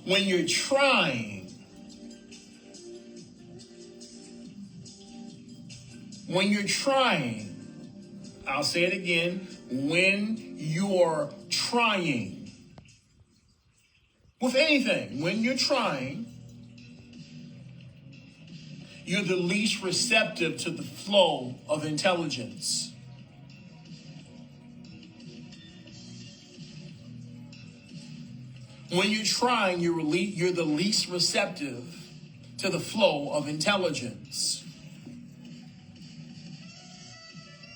When you're trying, I'll say it again, when you're trying, with anything, when you're trying, you're the least receptive to the flow of intelligence. When you're trying, you're the least receptive to the flow of intelligence.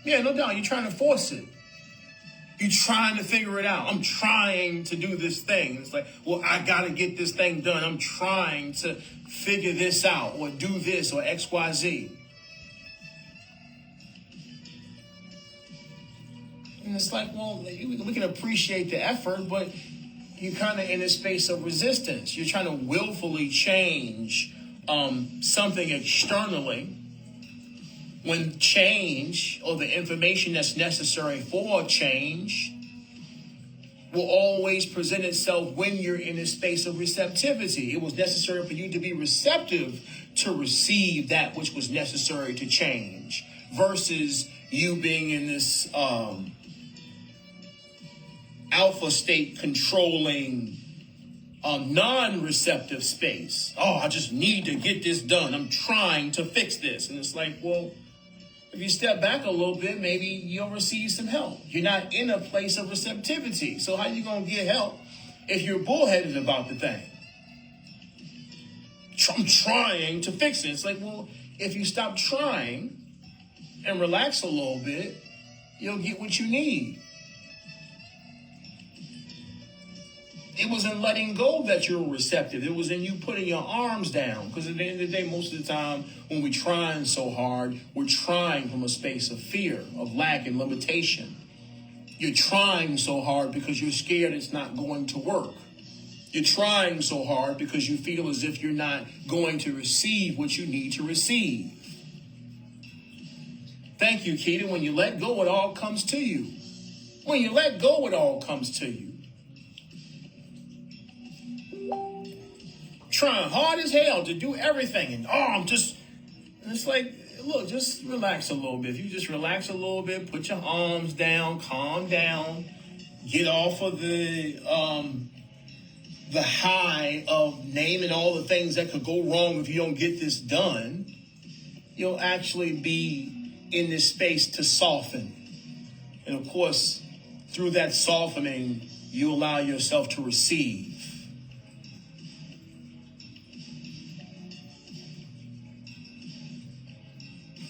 Yeah, no doubt, you're trying to force it. You're trying to figure it out. I'm trying to do this thing. It's like, well, I got to get this thing done. I'm trying to figure this out or do this or X, Y, Z. And it's like, well, we can appreciate the effort, but you're kind of in a space of resistance. You're trying to willfully change something externally, when change or the information that's necessary for change will always present itself when you're in a space of receptivity. It was necessary for you to be receptive to receive that which was necessary to change, versus you being in this alpha state controlling non-receptive space. Oh, I just need to get this done. I'm trying to fix this. And it's like, well, if you step back a little bit, maybe you'll receive some help. You're not in a place of receptivity. So how you going to get help if you're bullheaded about the thing? I'm trying to fix it. It's like, well, if you stop trying and relax a little bit, you'll get what you need. It was in letting go that you're receptive. It was in you putting your arms down. Because at the end of the day, most of the time, when we're trying so hard, we're trying from a space of fear, of lack and limitation. You're trying so hard because you're scared it's not going to work. You're trying so hard because you feel as if you're not going to receive what you need to receive. Thank you, Keita. When you let go, it all comes to you. When you let go, it all comes to you. Trying hard as hell to do everything, and and it's like, look, just relax a little bit. If you just relax a little bit, put your arms down, calm down, get off of the high of naming all the things that could go wrong if you don't get this done, you'll actually be in this space to soften. And of course, through that softening, you allow yourself to receive.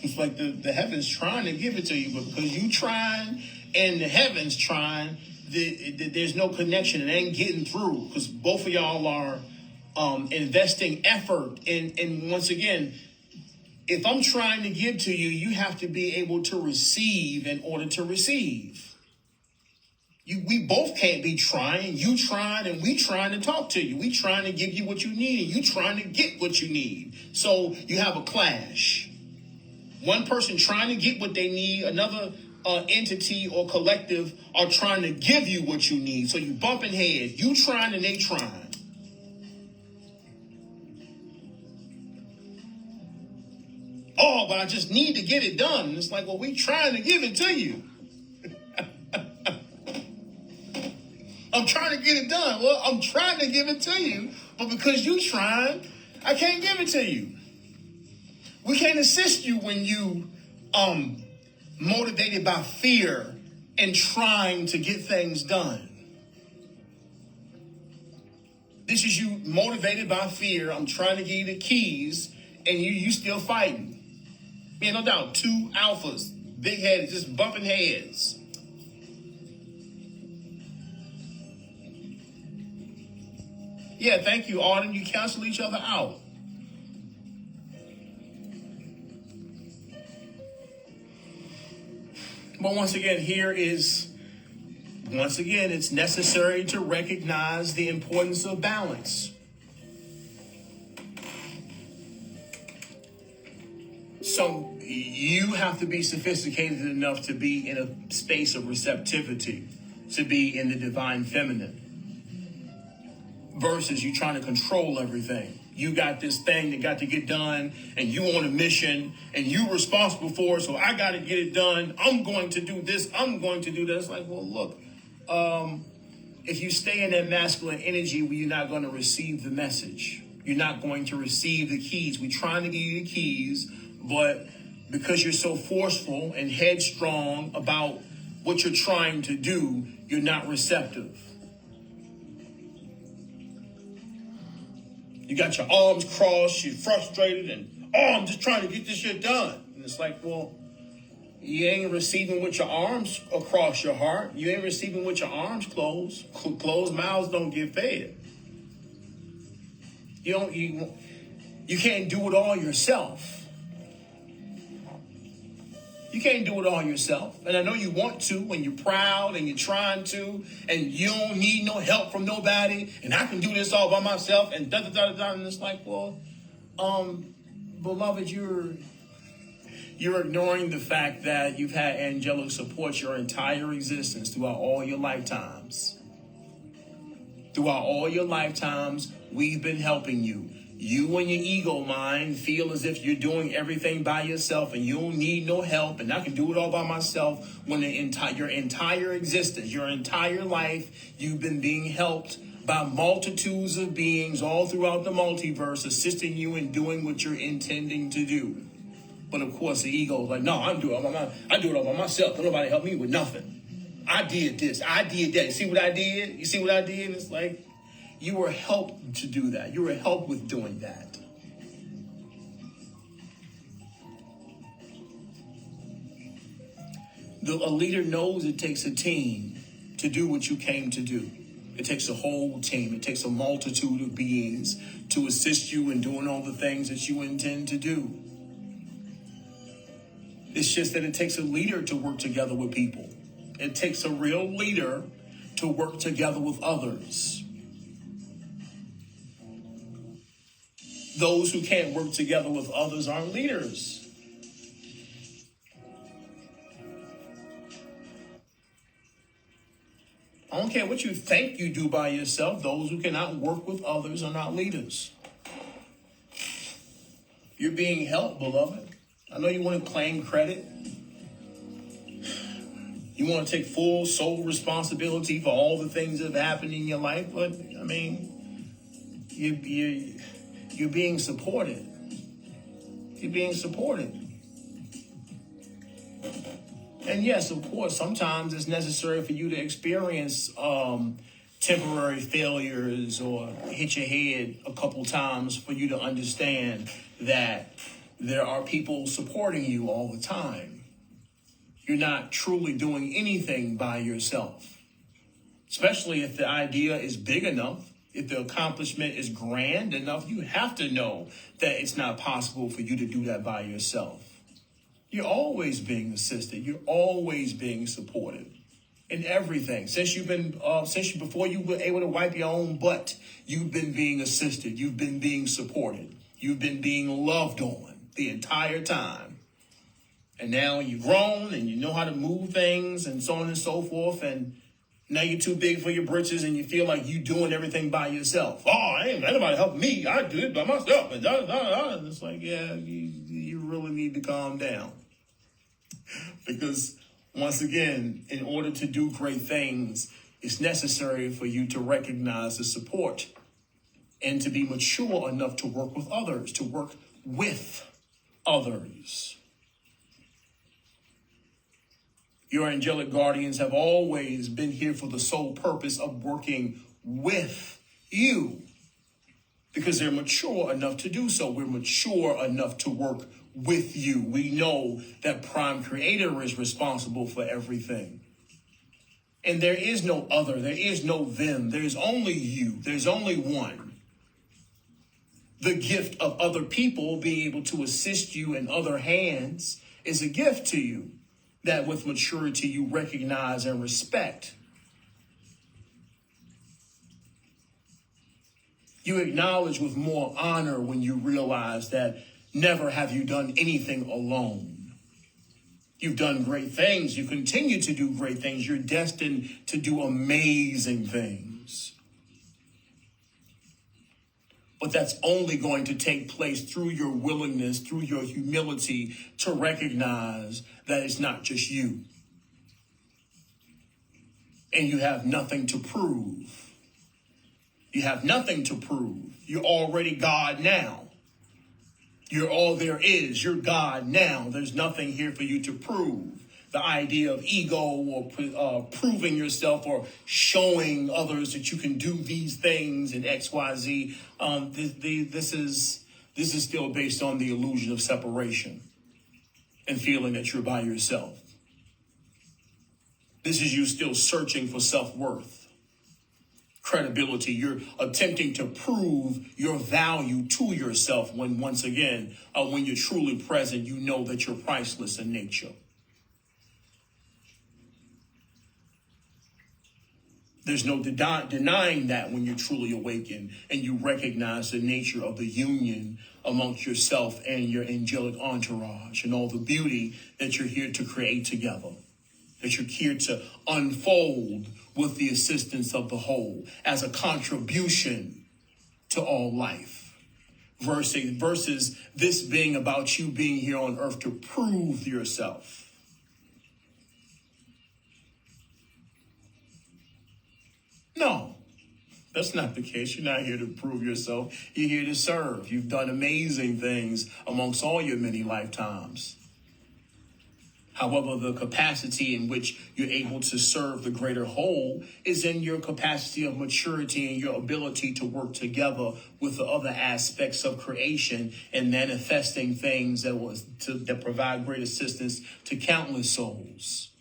It's like the heavens trying to give it to you, but because you trying and the heavens trying, there's no connection. It ain't getting through because both of y'all are investing effort. And once again, if I'm trying to give to you, you have to be able to receive in order to receive. We both can't be trying. You trying and we trying to talk to you. We trying to give you what you need and you trying to get what you need. So you have a clash. One person trying to get what they need, another entity or collective are trying to give you what you need. So you bumping heads. You trying and they trying. Oh, but I just need to get it done. And it's like, well, we trying to give it to you. I'm trying to get it done. Well, I'm trying to give it to you, but because you trying, I can't give it to you. We can't assist you when you motivated by fear and trying to get things done. This is you motivated by fear. I'm trying to give you the keys, and you still fighting. Yeah, no doubt. Two alphas, big headed, just bumping heads. Yeah, thank you, Arden. You cancel each other out. But once again, it's necessary to recognize the importance of balance. So you have to be sophisticated enough to be in a space of receptivity, to be in the divine feminine. versus you trying to control everything. You got this thing that got to get done, and you on a mission, and you responsible for it, so I got to get it done. I'm going to do this. I'm going to do that. It's like, well, look, if you stay in that masculine energy, well, you're not going to receive the message. You're not going to receive the keys. We're trying to give you the keys, but because you're so forceful and headstrong about what you're trying to do, you're not receptive. You got your arms crossed, you're frustrated, and, I'm just trying to get this shit done. And it's like, well, you ain't receiving with your arms across your heart. You ain't receiving with your arms closed. Closed mouths don't get fed. You can't do it all yourself. You can't do it all yourself. And I know you want to, and you're proud, and you're trying to, and you don't need no help from nobody, and I can do this all by myself, and da-da-da-da-da. And it's like, well, beloved, you're ignoring the fact that you've had angelic support your entire existence throughout all your lifetimes. Throughout all your lifetimes, we've been helping you. You and your ego mind feel as if you're doing everything by yourself and you don't need no help and I can do it all by myself when your entire existence, your entire life, you've been being helped by multitudes of beings all throughout the multiverse assisting you in doing what you're intending to do. But of course the ego is like, no, I do it all by myself. Don't nobody help me with nothing. I did this. I did that. You see what I did? You see what I did? And it's like, you were helped to do that. You were helped with doing that. A leader knows it takes a team to do what you came to do. It takes a whole team. It takes a multitude of beings to assist you in doing all the things that you intend to do. It's just that it takes a leader to work together with people. It takes a real leader to work together with others. Those who can't work together with others aren't leaders. I don't care what you think you do by yourself. Those who cannot work with others are not leaders. You're being helped, beloved. I know you want to claim credit. You want to take full sole responsibility for all the things that have happened in your life, but I mean, you're being supported. You're being supported. And yes, of course, sometimes it's necessary for you to experience temporary failures or hit your head a couple times for you to understand that there are people supporting you all the time. You're not truly doing anything by yourself, especially if the idea is big enough. If the accomplishment is grand enough, you have to know that it's not possible for you to do that by yourself. You're always being assisted. You're always being supported in everything. Before you were able to wipe your own butt, you've been being assisted. You've been being supported. You've been being loved on the entire time. And now you've grown and you know how to move things and so on and so forth. And now you're too big for your britches and you feel like you're doing everything by yourself. Oh, ain't nobody help me. I do it by myself. And it's like, yeah, you really need to calm down. Because once again, in order to do great things, it's necessary for you to recognize the support and to be mature enough to work with others, to work with others. Your angelic guardians have always been here for the sole purpose of working with you because they're mature enough to do so. We're mature enough to work with you. We know that Prime Creator is responsible for everything. And there is no other. There is no them. There's only you. There's only one. The gift of other people being able to assist you in other hands is a gift to you that with maturity you recognize and respect. You acknowledge with more honor when you realize that never have you done anything alone. You've done great things. You continue to do great things. You're destined to do amazing things. But that's only going to take place through your willingness, through your humility to recognize that it's not just you. And you have nothing to prove. You have nothing to prove. You're already God now. You're all there is. You're God now. There's nothing here for you to prove. The idea of ego or proving yourself or showing others that you can do these things in X, Y, Z. This is still based on the illusion of separation and feeling that you're by yourself. This is you still searching for self-worth, credibility. You're attempting to prove your value to yourself when, once again, when you're truly present, you know that you're priceless in nature. There's no denying that when you're truly awakened and you recognize the nature of the union amongst yourself and your angelic entourage and all the beauty that you're here to create together, that you're here to unfold with the assistance of the whole as a contribution to all life. Versus this being about you being here on earth to prove yourself. No, that's not the case. You're not here to prove yourself. You're here to serve. You've done amazing things amongst all your many lifetimes. However, the capacity in which you're able to serve the greater whole is in your capacity of maturity and your ability to work together with the other aspects of creation and manifesting things that provide great assistance to countless souls.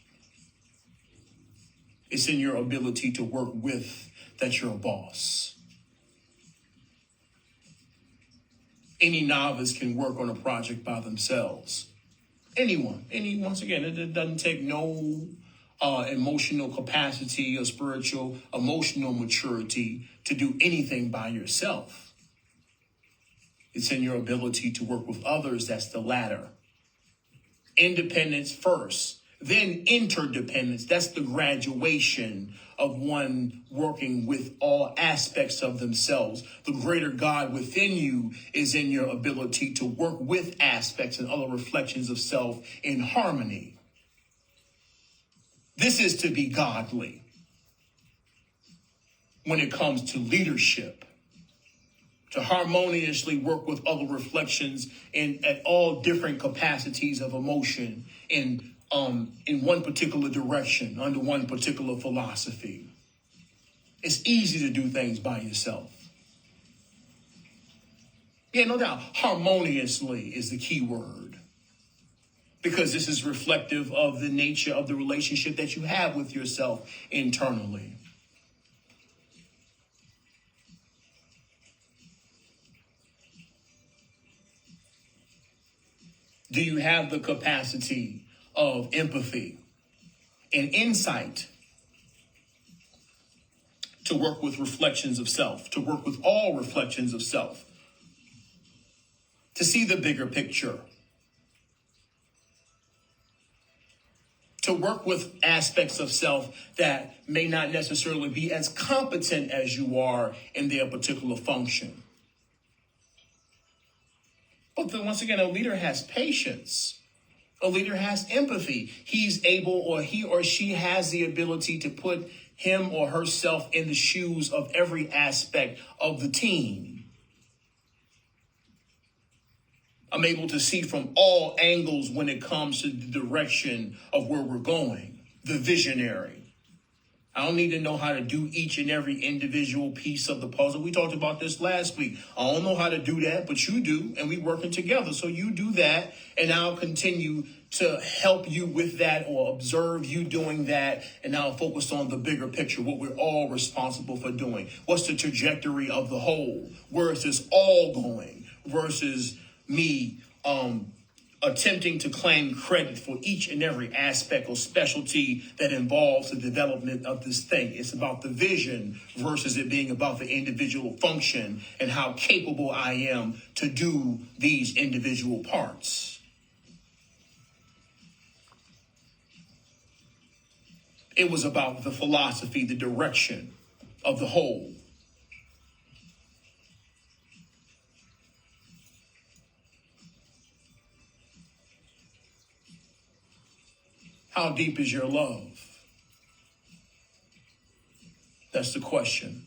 It's in your ability to work with that you're a boss. Any novice can work on a project by themselves. Anyone. Once again, it doesn't take no emotional capacity or spiritual, emotional maturity to do anything by yourself. It's in your ability to work with others. That's the latter. Independence first. Then interdependence, that's the graduation of one working with all aspects of themselves. The greater God within you is in your ability to work with aspects and other reflections of self in harmony. This is to be godly when it comes to leadership, to harmoniously work with other reflections at all different capacities of emotion in one particular direction, under one particular philosophy. It's easy to do things by yourself. Yeah, no doubt. Harmoniously is the key word, because this is reflective of the nature of the relationship that you have with yourself internally. Do you have the capacity of empathy and insight to work with reflections of self, to work with all reflections of self, to see the bigger picture, to work with aspects of self that may not necessarily be as competent as you are in their particular function? But then once again, a leader has patience. A leader has empathy. He's able, or he or she has the ability to put him or herself in the shoes of every aspect of the team. I'm able to see from all angles when it comes to the direction of where we're going, the visionary. I don't need to know how to do each and every individual piece of the puzzle. We talked about this last week. I don't know how to do that, but you do, and we're working together. So you do that, and I'll continue to help you with that or observe you doing that, and I'll focus on the bigger picture, what we're all responsible for doing. What's the trajectory of the whole? Where is this all going versus me attempting to claim credit for each and every aspect or specialty that involves the development of this thing. It's about the vision versus it being about the individual function and how capable I am to do these individual parts. It was about the philosophy, the direction of the whole. How deep is your love? That's the question.